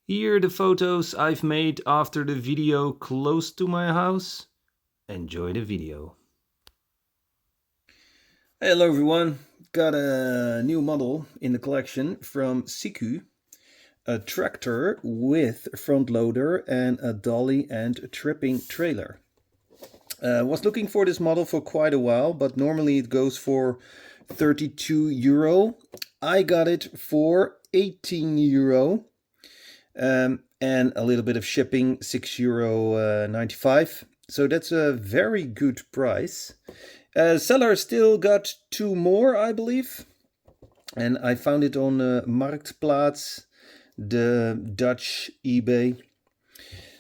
Here are the photos I've made after the video close to my house. Enjoy the video. Hello everyone, got a new model in the collection from Siku. A tractor with front loader and a dolly and tripping trailer. Was looking for this model for quite a while, but normally it goes for 32 euro. I got it for 18 euro. And a little bit of shipping, 6 euro 95. So that's a very good price. Seller still got two more, I believe. And I found it on Marktplaats, the Dutch eBay.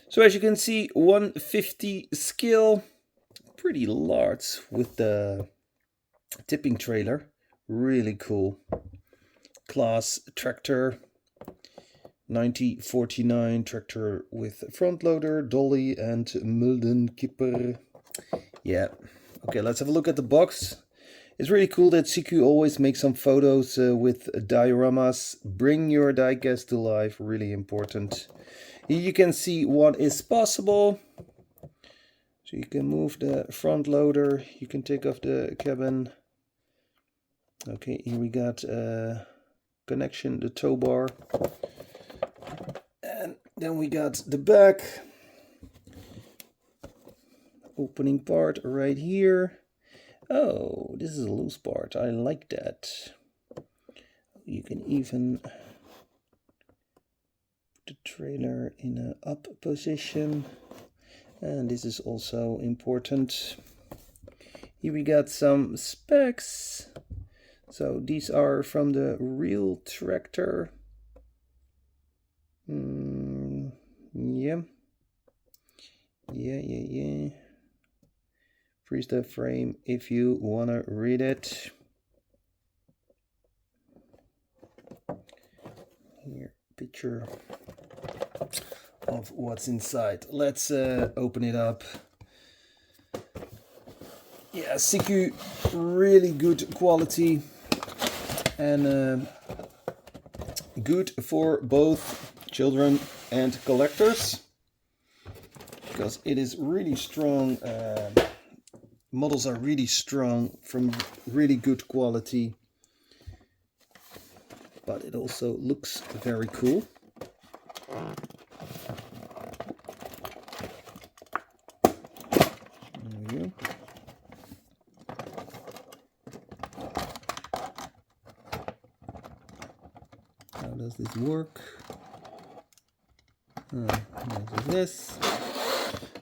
So as you can see, 150 scale, pretty large with the tipping trailer. Really cool. Claas Tractor. 1949 tractor with front loader, dolly and muldenkipper. Yeah. Okay, let's have a look at the box. It's really cool that Siku always makes some photos with dioramas. Bring your diecast to life, really important. Here you can see what is possible. So you can move the front loader, you can take off the cabin. Okay, here we got connection, the tow bar. And then we got the back opening part right here. Oh, this is a loose part. I like that. You can even put the trailer in an up position. And this is also important. Here we got some specs. So these are from the real tractor. Yeah. Freeze the frame if you want to read it. Here, picture of what's inside. Let's open it up. Yeah, Siku, really good quality and good for both children and collectors, because it is really strong. Models are really strong, from really good quality, but it also looks very cool. There we go. How does this work? This.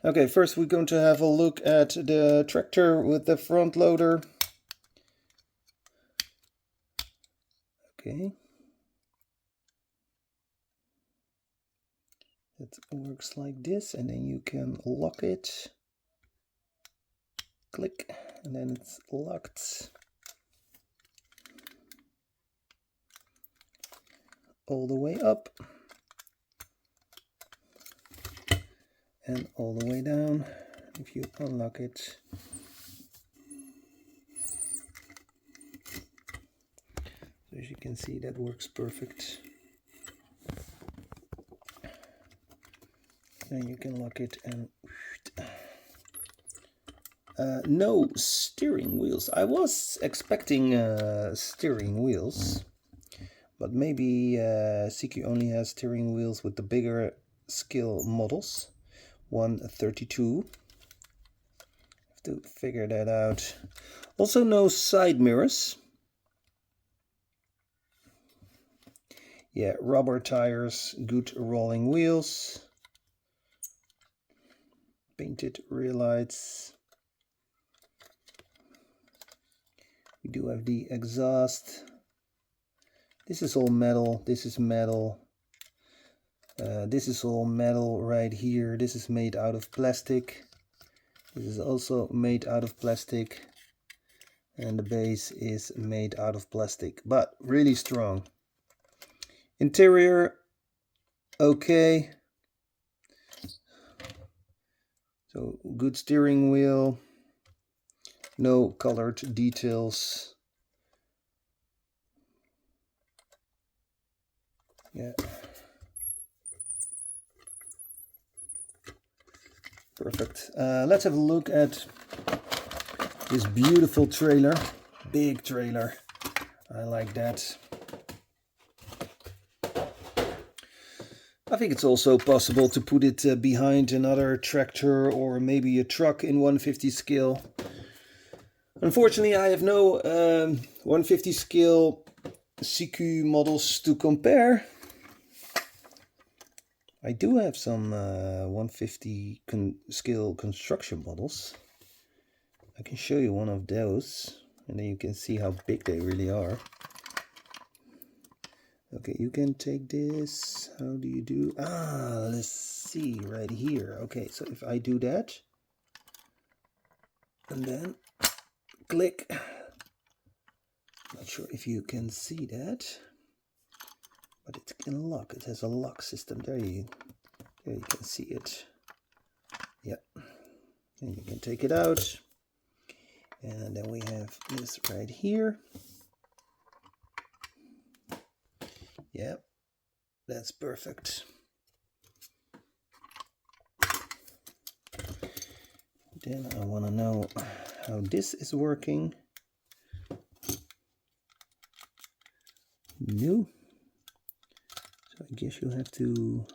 Okay, first we're going to have a look at the tractor with the front loader. Okay. It works like this, and then you can lock it. Click, and then it's locked. All the way up. And all the way down if you unlock it. So as you can see, that works perfect. Then you can lock it and no steering wheels. I was expecting steering wheels, but maybe Siku only has steering wheels with the bigger scale models. 132. Have to figure that out. Also no side mirrors. Yeah, rubber tires, good rolling wheels. Painted rear lights. We do have the exhaust. This is all metal. This is metal. This is all metal right here. This is made out of plastic. This is also made out of plastic. And the base is made out of plastic, but really strong. Interior, okay. So good steering wheel. No colored details. Yeah. Perfect. Let's have a look at this beautiful trailer. Big trailer. I like that. I think it's also possible to put it behind another tractor or maybe a truck in 150 scale. Unfortunately, I have no 150 scale Siku models to compare. I do have some 150 scale construction models. I can show you one of those and then you can see how big they really are. Okay, you can take this. How do you do? Let's see right here. Okay, so if I do that and then click, not sure if you can see that, but it can lock. It has a lock system. There you can see it. Yeah, and you can take it out, and then we have this right here. Yeah, that's perfect. Then I want to know how this is working. New. So I guess you have to,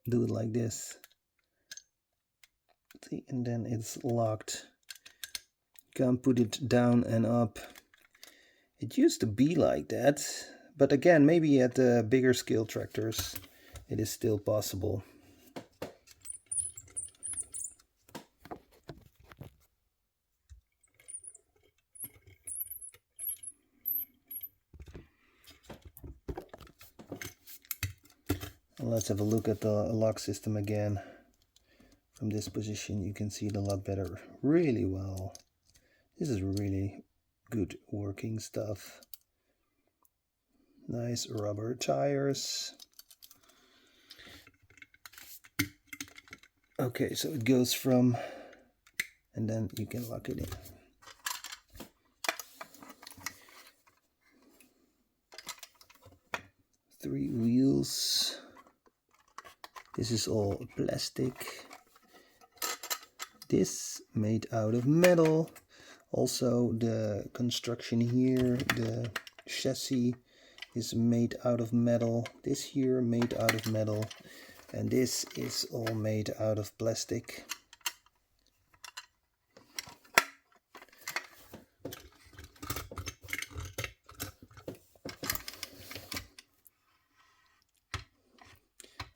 do it like this. See, and then it's locked. Can't put it down and up. It used to be like that, but again, maybe at the bigger scale tractors, it is still possible. Let's have a look at the lock system again. From this position, you can see it a lot better. Really well. This is really good working stuff. Nice rubber tires. Okay, so it goes from, and then you can lock it in. Three wheels. This is all plastic. This made out of metal. Also the construction here, the chassis is made out of metal. This here made out of metal. And this is all made out of plastic.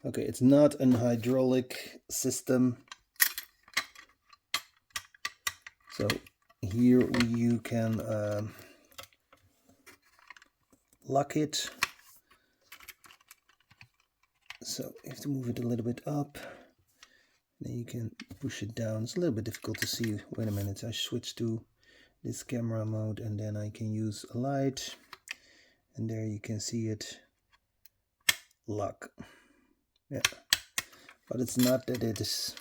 Okay, it's not an hydraulic system. So here you can lock it. So you have to move it a little bit up. Then you can push it down. It's a little bit difficult to see. Wait a minute, I switch to this camera mode and then I can use a light. And there you can see it lock. Yeah, but it's not that it is.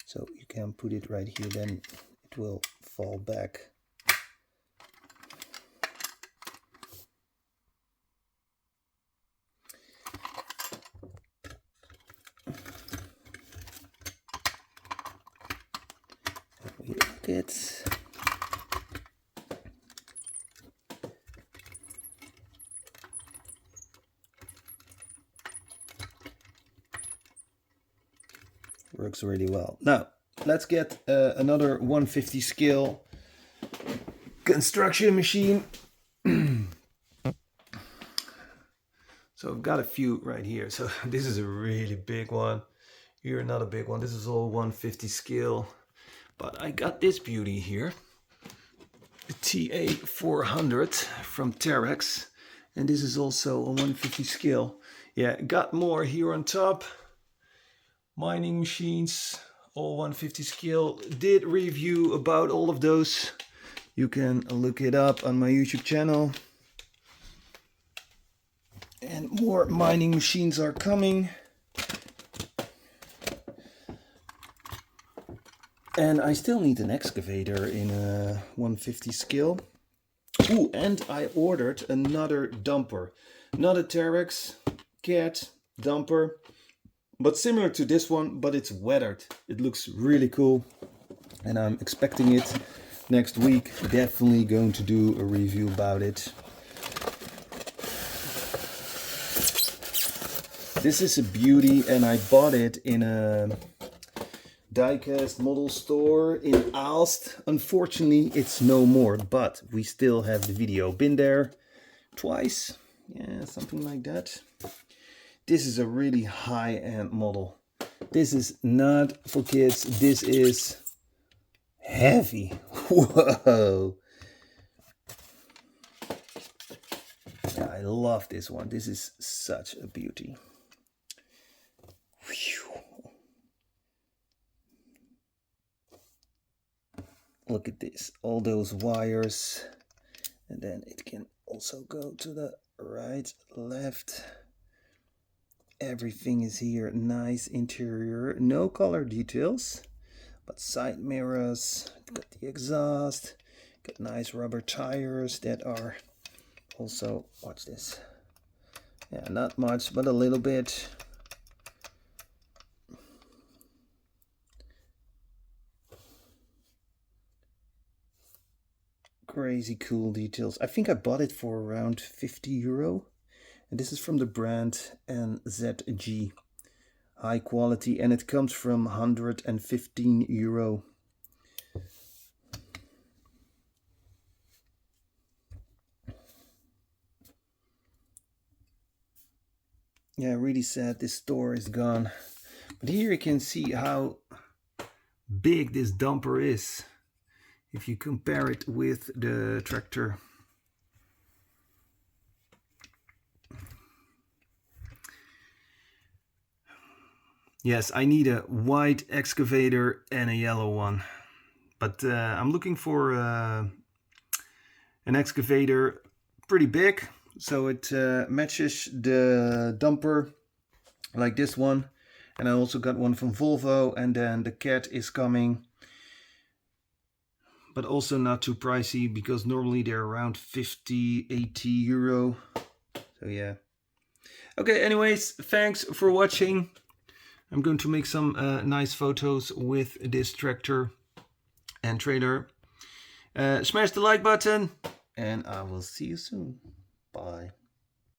So you can put it right here, then it will fall back. We look it. Works really well. Now let's get another 150 scale construction machine. So I've got a few right here. So this is a really big one. Here another big one. This is all 150 scale. But I got this beauty here. The TA400 from Terex. And this is also a 150 scale. Yeah, got more here on top. Mining machines, all 150 scale. Did review about all of those. You can look it up on my YouTube channel. And more mining machines are coming. And I still need an excavator in a 150 scale. Ooh, and I ordered another dumper. Not a Terex, Cat dumper. but similar to this one, but it's weathered. It looks really cool, and I'm expecting it next week. Definitely going to do a review about it. This is a beauty, and I bought it in a Diecast model store in Aalst. Unfortunately, it's no more, but we still have the video. Been there twice, yeah, something like that. This is a really high-end model. This is not for kids. This is heavy. Whoa. Yeah, I love this one. This is such a beauty. Whew. Look at this, all those wires, and then it can also go to the right, left. Everything is here, nice interior, no color details, but side mirrors, got the exhaust, got nice rubber tires that are also, watch this, yeah, not much, but a little bit. Crazy cool details. I think I bought it for around 50 euro. And this is from the brand NZG. High quality, and it comes from 115 euro. Yeah, really sad this store is gone. But here you can see how big this dumper is if you compare it with the tractor. Yes, I need a white excavator and a yellow one. But I'm looking for an excavator pretty big, so it matches the dumper like this one. And I also got one from Volvo, and then the cat is coming. But also not too pricey, because normally they're around 50, 80 euro. So yeah. Okay, anyways, thanks for watching. I'm going to make some nice photos with this tractor and trailer. Smash the like button, and I will see you soon. Bye.